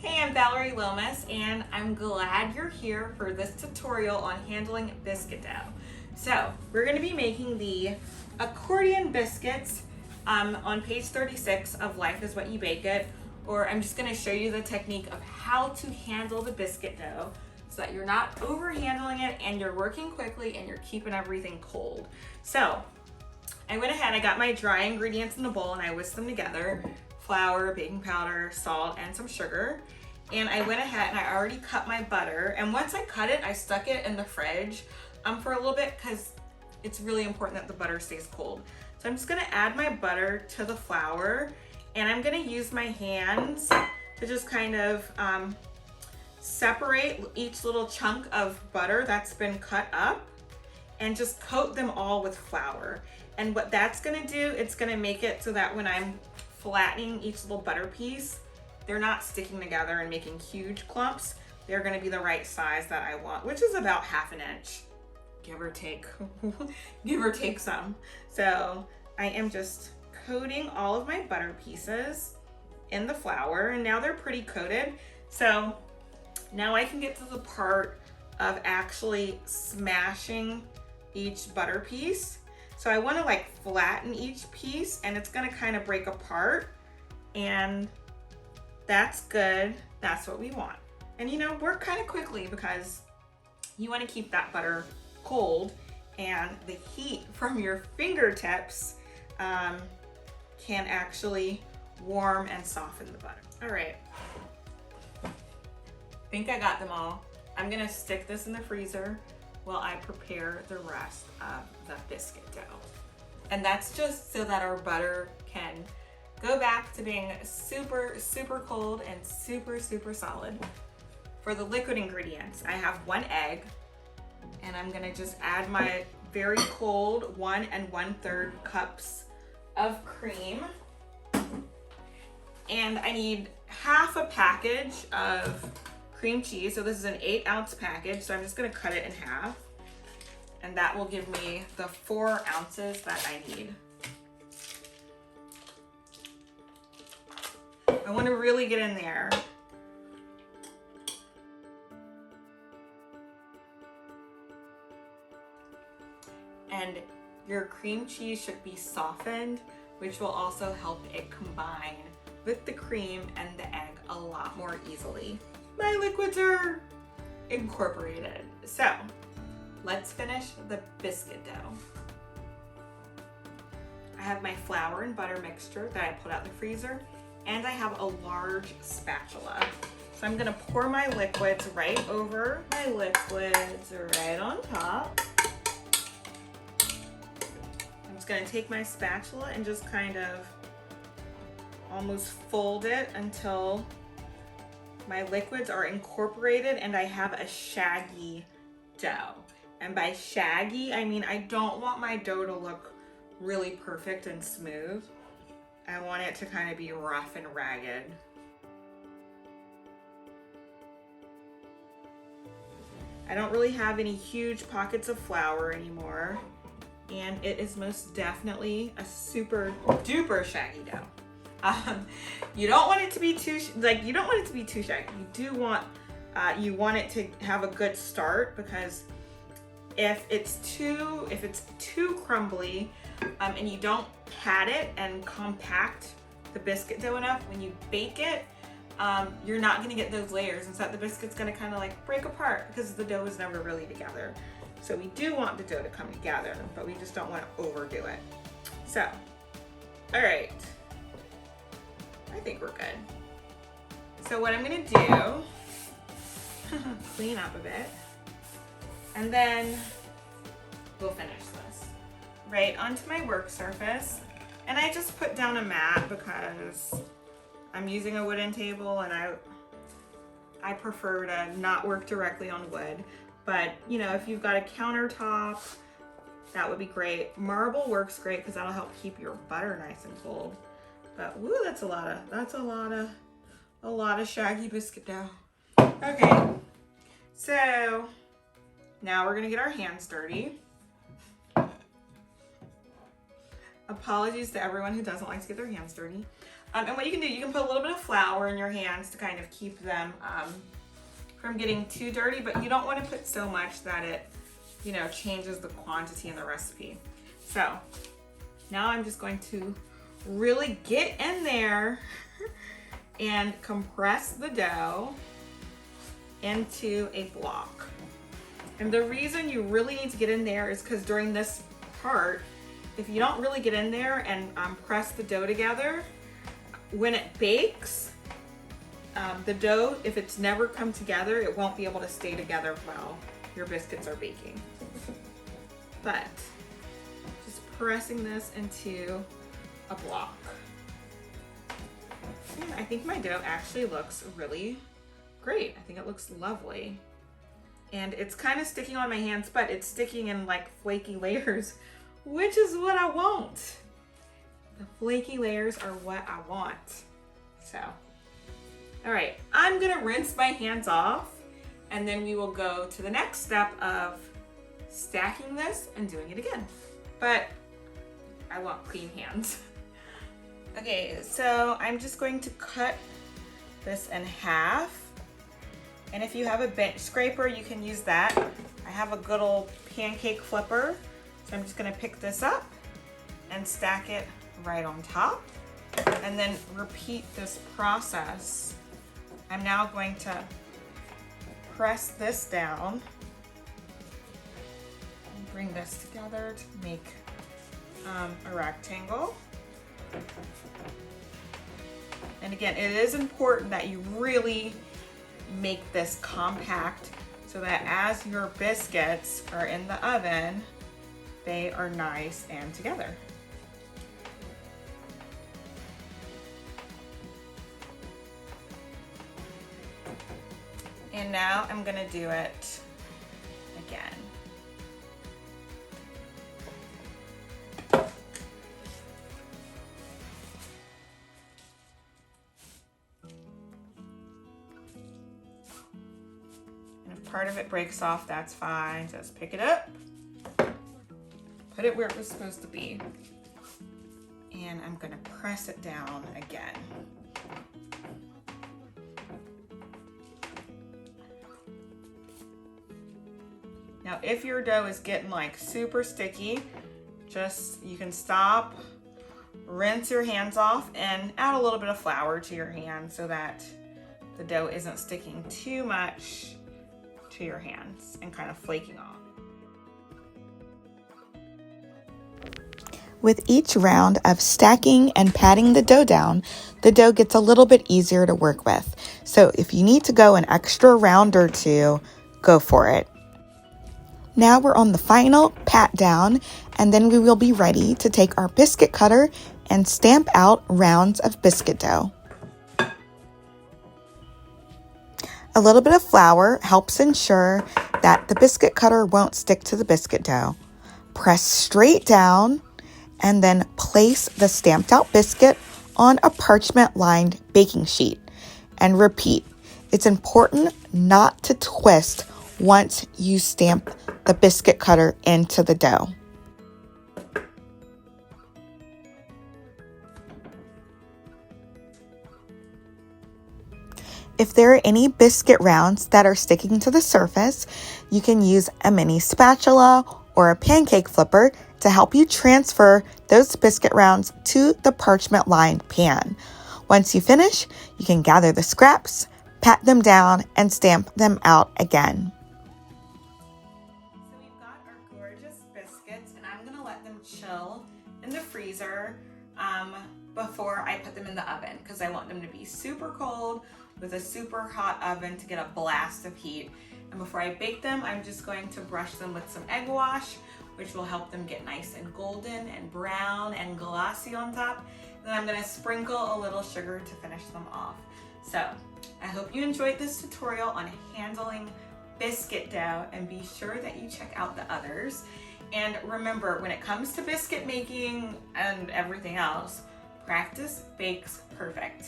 Hey, I'm Valerie Lomas, and I'm glad you're here for this tutorial on handling biscuit dough. So, we're going to be making the Accordion Biscuits on page 36 of Life is What You Bake It, or I'm just going to show you the technique of how to handle the biscuit dough so that you're not over handling it and you're working quickly and you're keeping everything cold. So, I went ahead, I got my dry ingredients in the bowl and I whisked them together. Flour, baking powder, salt, and some sugar. And I went ahead and I already cut my butter. And once I cut it, I stuck it in the fridge for a little bit because it's really important that the butter stays cold. So I'm just gonna add my butter to the flour and I'm gonna use my hands to just kind of separate each little chunk of butter that's been cut up and just coat them all with flour. And what that's gonna do, it's gonna make it so that when I'm flattening each little butter piece, they're not sticking together and making huge clumps. They're gonna be the right size that I want, which is about 1/2 inch, give or take, give or take some. So I am just coating all of my butter pieces in the flour, and now they're pretty coated. So now I can get to the part of actually smashing each butter piece. So I want to like flatten each piece and it's going to kind of break apart, and that's good. That's what we want. And you know, work kind of quickly because you want to keep that butter cold, and the heat from your fingertips can actually warm and soften the butter. All right. I think I got them all. I'm going to stick this in the freezer while I prepare the rest of the biscuit dough. And that's just so that our butter can go back to being super, super cold and super, super solid. For the liquid ingredients, I have 1 egg, and I'm gonna just add my very cold 1 1/3 cups of cream. And I need 1/2 package of cream cheese. So this is an 8-ounce package, so I'm just gonna cut it in half. And that will give me the 4 ounces that I need. I wanna really get in there. And your cream cheese should be softened, which will also help it combine with the cream and the egg a lot more easily. My liquids are incorporated. So let's finish the biscuit dough. I have my flour and butter mixture that I pulled out the freezer, and I have a large spatula. So I'm gonna pour my liquids right over my liquids right on top. I'm just gonna take my spatula and just kind of almost fold it until my liquids are incorporated and I have a shaggy dough. And by shaggy, I mean I don't want my dough to look really perfect and smooth. I want it to kind of be rough and ragged. I don't really have any huge pockets of flour anymore, and it is most definitely a super duper shaggy dough. You don't want it to be too shaggy. You do want you want it to have a good start, because if it's too crumbly and you don't pat it and compact the biscuit dough enough, when you bake it, you're not going to get those layers, and so the biscuit's going to kind of like break apart because the dough is never really together. So we do want the dough to come together, but we just don't want to overdo it. So, all right. I think we're good. So what I'm gonna do, clean up a bit, and then we'll finish this. Right onto my work surface, and I just put down a mat because I'm using a wooden table, and I prefer to not work directly on wood. But you know, if you've got a countertop, that would be great. Marble works great because that'll help keep your butter nice and cold. But woo, that's a lot of shaggy biscuit dough. Okay, so now we're gonna get our hands dirty. Apologies to everyone who doesn't like to get their hands dirty. And what you can do, you can put a little bit of flour in your hands to kind of keep them from getting too dirty, but you don't want to put so much that it, you know, changes the quantity in the recipe. So now I'm just going to really get in there and compress the dough into a block. And the reason you really need to get in there is because during this part, if you don't really get in there and press the dough together, when it bakes, the dough, if it's never come together, it won't be able to stay together while your biscuits are baking. But just pressing this into a block. And I think my dough actually looks really great. I think it looks lovely. And it's kind of sticking on my hands, but it's sticking in like flaky layers, which is what I want. The flaky layers are what I want. So, all right, I'm gonna rinse my hands off, and then we will go to the next step of stacking this and doing it again. But I want clean hands. Okay, so I'm just going to cut this in half. And if you have a bench scraper, you can use that. I have a good old pancake flipper. So I'm just gonna pick this up and stack it right on top. And then repeat this process. I'm now going to press this down and bring this together to make a rectangle. And again, it is important that you really make this compact so that as your biscuits are in the oven, they are nice and together. And now I'm gonna do it again. And if part of it breaks off, that's fine. Just pick it up, put it where it was supposed to be, and I'm gonna press it down again. Now, if your dough is getting like super sticky, you can stop, rinse your hands off, and add a little bit of flour to your hand so that the dough isn't sticking too much to your hands and kind of flaking off. With each round of stacking and patting the dough down, the dough gets a little bit easier to work with. So if you need to go an extra round or two, go for it. Now we're on the final pat down, and then we will be ready to take our biscuit cutter and stamp out rounds of biscuit dough. A little bit of flour helps ensure that the biscuit cutter won't stick to the biscuit dough. Press straight down and then place the stamped out biscuit on a parchment lined baking sheet and repeat. It's important not to twist once you stamp the biscuit cutter into the dough. If there are any biscuit rounds that are sticking to the surface, you can use a mini spatula or a pancake flipper to help you transfer those biscuit rounds to the parchment lined pan. Once you finish, you can gather the scraps, pat them down, and stamp them out again. So we've got our gorgeous biscuits, and I'm gonna let them chill in the freezer before I put them in the oven, because I want them to be super cold with a super hot oven to get a blast of heat. And before I bake them, I'm just going to brush them with some egg wash, which will help them get nice and golden and brown and glossy on top. Then I'm gonna sprinkle a little sugar to finish them off. So I hope you enjoyed this tutorial on handling biscuit dough, and be sure that you check out the others. And remember, when it comes to biscuit making and everything else, practice makes perfect.